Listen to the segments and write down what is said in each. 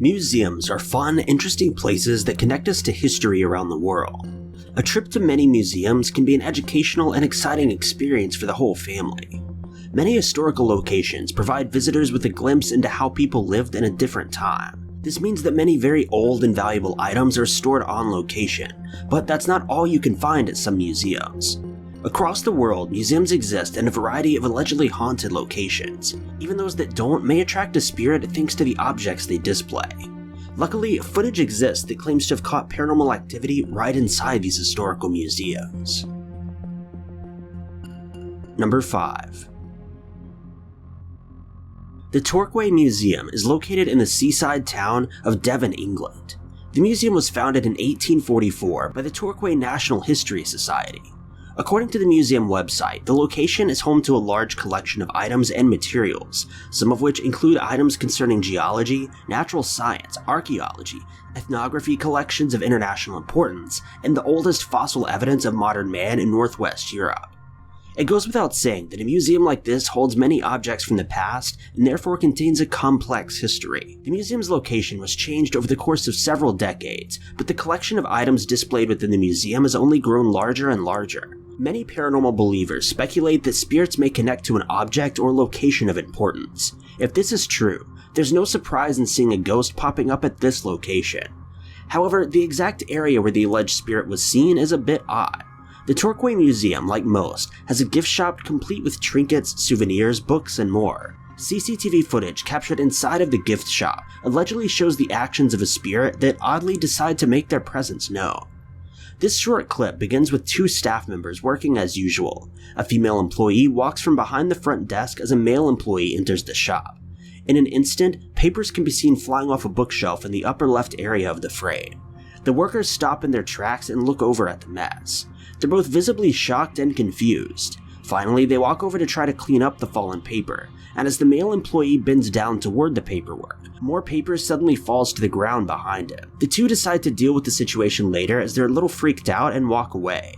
Museums are fun, interesting places that connect us to history around the world. A trip to many museums can be an educational and exciting experience for the whole family. Many historical locations provide visitors with a glimpse into how people lived in a different time. This means that many very old and valuable items are stored on location, but that's not all you can find at some museums. Across the world, museums exist in a variety of allegedly haunted locations. Even those that don't may attract a spirit thanks to the objects they display. Luckily, footage exists that claims to have caught paranormal activity right inside these historical museums. Number 5. The Torquay Museum is located in the seaside town of Devon, England. The museum was founded in 1844 by the Torquay National History Society. According to the museum website, the location is home to a large collection of items and materials, some of which include items concerning geology, natural science, archaeology, ethnography collections of international importance, and the oldest fossil evidence of modern man in Northwest Europe. It goes without saying that a museum like this holds many objects from the past and therefore contains a complex history. The museum's location was changed over the course of several decades, but the collection of items displayed within the museum has only grown larger and larger. Many paranormal believers speculate that spirits may connect to an object or location of importance. If this is true, there's no surprise in seeing a ghost popping up at this location. However, the exact area where the alleged spirit was seen is a bit odd. The Torquay Museum, like most, has a gift shop complete with trinkets, souvenirs, books, and more. CCTV footage captured inside of the gift shop allegedly shows the actions of a spirit that oddly decide to make their presence known. This short clip begins with two staff members working as usual. A female employee walks from behind the front desk as a male employee enters the shop. In an instant, papers can be seen flying off a bookshelf in the upper left area of the frame. The workers stop in their tracks and look over at the mess. They're both visibly shocked and confused. Finally, they walk over to try to clean up the fallen paper, and as the male employee bends down toward the paperwork, more paper suddenly falls to the ground behind him. The two decide to deal with the situation later as they're a little freaked out and walk away.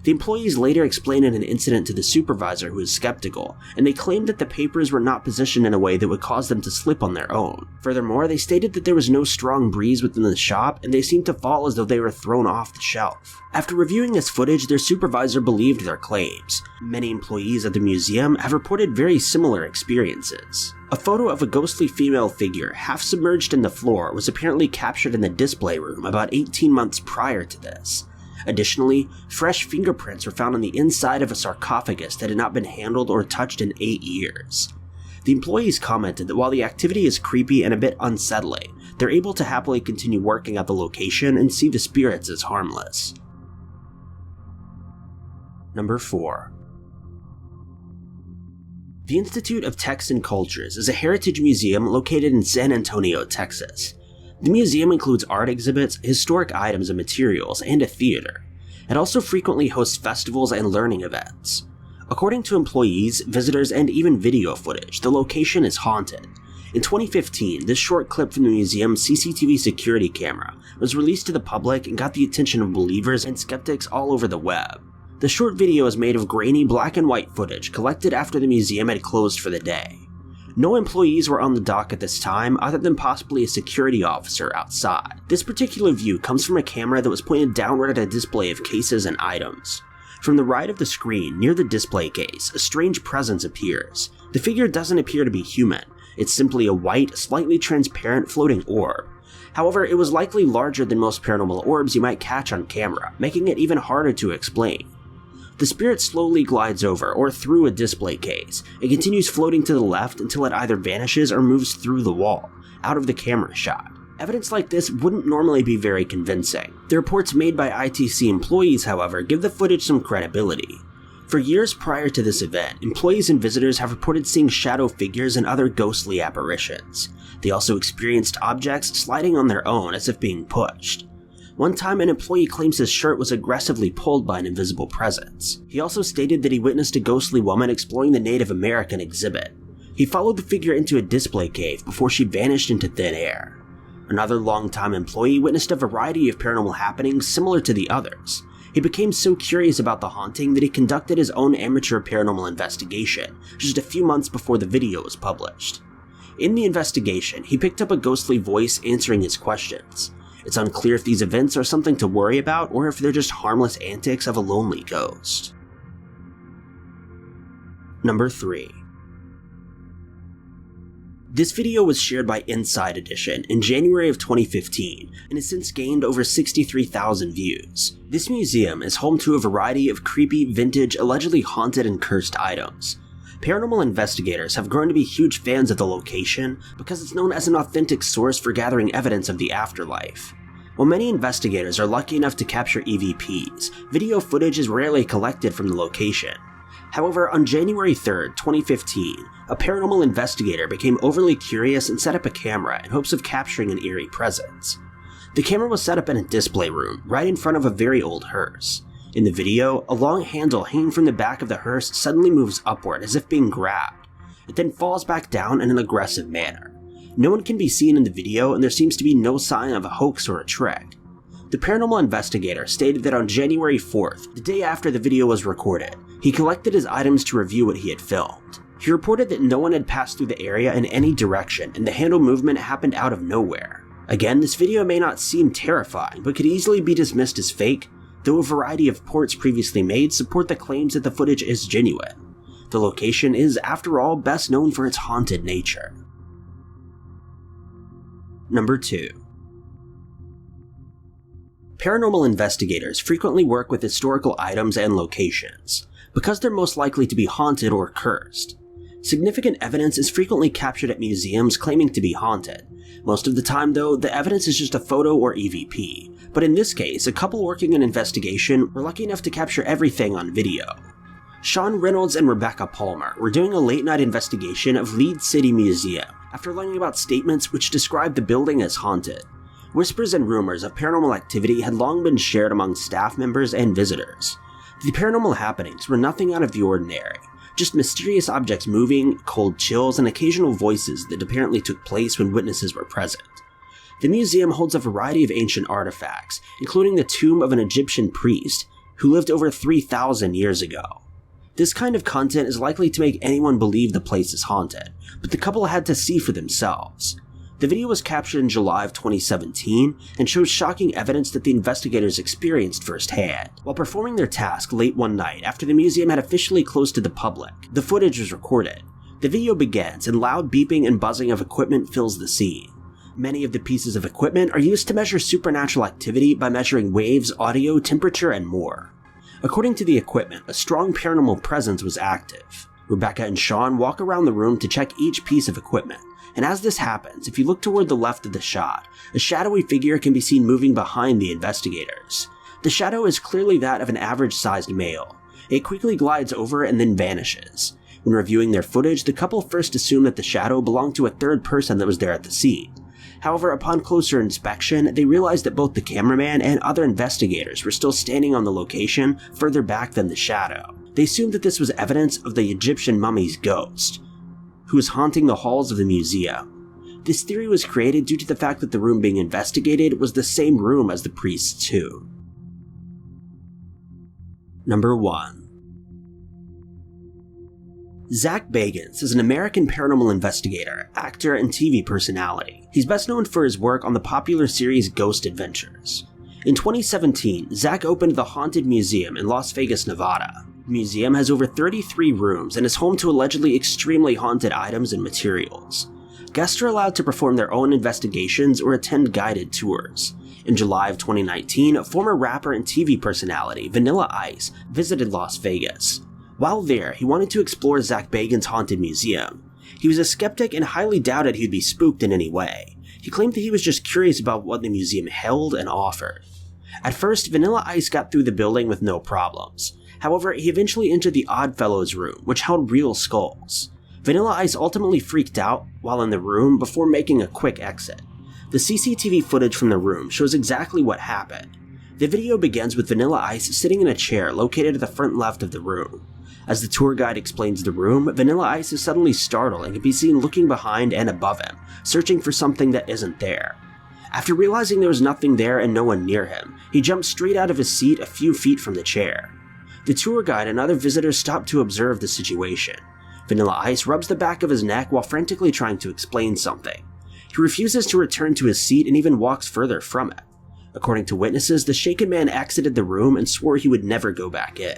The employees later explain an incident to the supervisor, who is skeptical, and they claimed that the papers were not positioned in a way that would cause them to slip on their own. Furthermore, they stated that there was no strong breeze within the shop and they seemed to fall as though they were thrown off the shelf. After reviewing this footage, their supervisor believed their claims. Many employees at the museum have reported very similar experiences. A photo of a ghostly female figure half submerged in the floor was apparently captured in the display room about 18 months prior to this. Additionally, fresh fingerprints were found on the inside of a sarcophagus that had not been handled or touched in 8 years. The employees commented that while the activity is creepy and a bit unsettling, they're able to happily continue working at the location and see the spirits as harmless. Number 4. The Institute of Texan Cultures is a heritage museum located in San Antonio, Texas. The museum includes art exhibits, historic items and materials, and a theater. It also frequently hosts festivals and learning events. According to employees, visitors, and even video footage, the location is haunted. In 2015, this short clip from the museum's CCTV security camera was released to the public and got the attention of believers and skeptics all over the web. The short video is made of grainy black and white footage collected after the museum had closed for the day. No employees were on the dock at this time other than possibly a security officer outside. This particular view comes from a camera that was pointed downward at a display of cases and items. From the right of the screen, near the display case, a strange presence appears. The figure doesn't appear to be human. It's simply a white, slightly transparent floating orb. However, it was likely larger than most paranormal orbs you might catch on camera, making it even harder to explain. The spirit slowly glides over or through a display case and continues floating to the left until it either vanishes or moves through the wall, out of the camera shot. Evidence like this wouldn't normally be very convincing. The reports made by ITC employees, however, give the footage some credibility. For years prior to this event, employees and visitors have reported seeing shadow figures and other ghostly apparitions. They also experienced objects sliding on their own as if being pushed. One time, an employee claims his shirt was aggressively pulled by an invisible presence. He also stated that he witnessed a ghostly woman exploring the Native American exhibit. He followed the figure into a display cave before she vanished into thin air. Another longtime employee witnessed a variety of paranormal happenings similar to the others. He became so curious about the haunting that he conducted his own amateur paranormal investigation just a few months before the video was published. In the investigation, he picked up a ghostly voice answering his questions. It's unclear if these events are something to worry about or if they're just harmless antics of a lonely ghost. Number 3. This video was shared by Inside Edition in January of 2015 and has since gained over 63,000 views. This museum is home to a variety of creepy, vintage, allegedly haunted and cursed items. Paranormal investigators have grown to be huge fans of the location because it's known as an authentic source for gathering evidence of the afterlife. While many investigators are lucky enough to capture EVPs, video footage is rarely collected from the location. However, on January 3, 2015, a paranormal investigator became overly curious and set up a camera in hopes of capturing an eerie presence. The camera was set up in a display room right in front of a very old hearse. In the video, a long handle hanging from the back of the hearse suddenly moves upward as if being grabbed. It then falls back down in an aggressive manner. No one can be seen in the video, and there seems to be no sign of a hoax or a trick. The paranormal investigator stated that on January 4th, the day after the video was recorded, he collected his items to review what he had filmed. He reported that no one had passed through the area in any direction and the handle movement happened out of nowhere. Again, this video may not seem terrifying, but could easily be dismissed as fake, though a variety of reports previously made support the claims that the footage is genuine. The location is, after all, best known for its haunted nature. Number 2. Paranormal investigators frequently work with historical items and locations, because they're most likely to be haunted or cursed. Significant evidence is frequently captured at museums claiming to be haunted. Most of the time, though, the evidence is just a photo or EVP, but in this case, a couple working an investigation were lucky enough to capture everything on video. Sean Reynolds and Rebecca Palmer were doing a late-night investigation of Leeds City Museum after learning about statements which described the building as haunted. Whispers and rumors of paranormal activity had long been shared among staff members and visitors. The paranormal happenings were nothing out of the ordinary, just mysterious objects moving, cold chills, and occasional voices that apparently took place when witnesses were present. The museum holds a variety of ancient artifacts, including the tomb of an Egyptian priest who lived over 3,000 years ago. This kind of content is likely to make anyone believe the place is haunted, but the couple had to see for themselves. The video was captured in July of 2017 and shows shocking evidence that the investigators experienced firsthand. While performing their task late one night after the museum had officially closed to the public, the footage was recorded. The video begins and loud beeping and buzzing of equipment fills the scene. Many of the pieces of equipment are used to measure supernatural activity by measuring waves, audio, temperature, and more. According to the equipment, a strong paranormal presence was active. Rebecca and Sean walk around the room to check each piece of equipment. And as this happens, if you look toward the left of the shot, a shadowy figure can be seen moving behind the investigators. The shadow is clearly that of an average-sized male. It quickly glides over and then vanishes. When reviewing their footage, the couple first assumed that the shadow belonged to a third person that was there at the scene. However, upon closer inspection, they realized that both the cameraman and other investigators were still standing on the location further back than the shadow. They assumed that this was evidence of the Egyptian mummy's ghost, who was haunting the halls of the museum. This theory was created due to the fact that the room being investigated was the same room as the priest's tomb. Number 1. Zach Bagans is an American paranormal investigator, actor, and TV personality. He's best known for his work on the popular series Ghost Adventures. In 2017, Zach opened the Haunted Museum in Las Vegas, Nevada. The museum has over 33 rooms and is home to allegedly extremely haunted items and materials. Guests are allowed to perform their own investigations or attend guided tours. In July of 2019, former rapper and TV personality Vanilla Ice visited Las Vegas. While there, he wanted to explore Zach Bagans' haunted museum. He was a skeptic and highly doubted he'd be spooked in any way. He claimed that he was just curious about what the museum held and offered. At first, Vanilla Ice got through the building with no problems. However, he eventually entered the Oddfellows room, which held real skulls. Vanilla Ice ultimately freaked out while in the room before making a quick exit. The CCTV footage from the room shows exactly what happened. The video begins with Vanilla Ice sitting in a chair located at the front left of the room. As the tour guide explains the room, Vanilla Ice is suddenly startled and can be seen looking behind and above him, searching for something that isn't there. After realizing there was nothing there and no one near him, he jumps straight out of his seat a few feet from the chair. The tour guide and other visitors stop to observe the situation. Vanilla Ice rubs the back of his neck while frantically trying to explain something. He refuses to return to his seat and even walks further from it. According to witnesses, the shaken man exited the room and swore he would never go back in.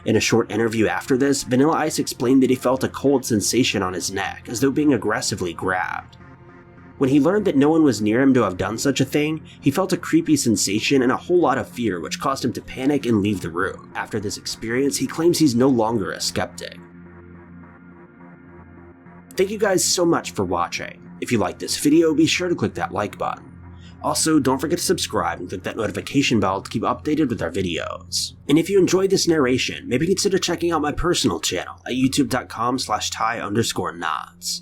In a short interview after this, Vanilla Ice explained that he felt a cold sensation on his neck, as though being aggressively grabbed. When he learned that no one was near him to have done such a thing, he felt a creepy sensation and a whole lot of fear, which caused him to panic and leave the room. After this experience, he claims he's no longer a skeptic. Thank you guys so much for watching. If you liked this video, be sure to click that like button. Also, don't forget to subscribe and click that notification bell to keep updated with our videos. And if you enjoyed this narration, maybe consider checking out my personal channel at youtube.com/ty_knots.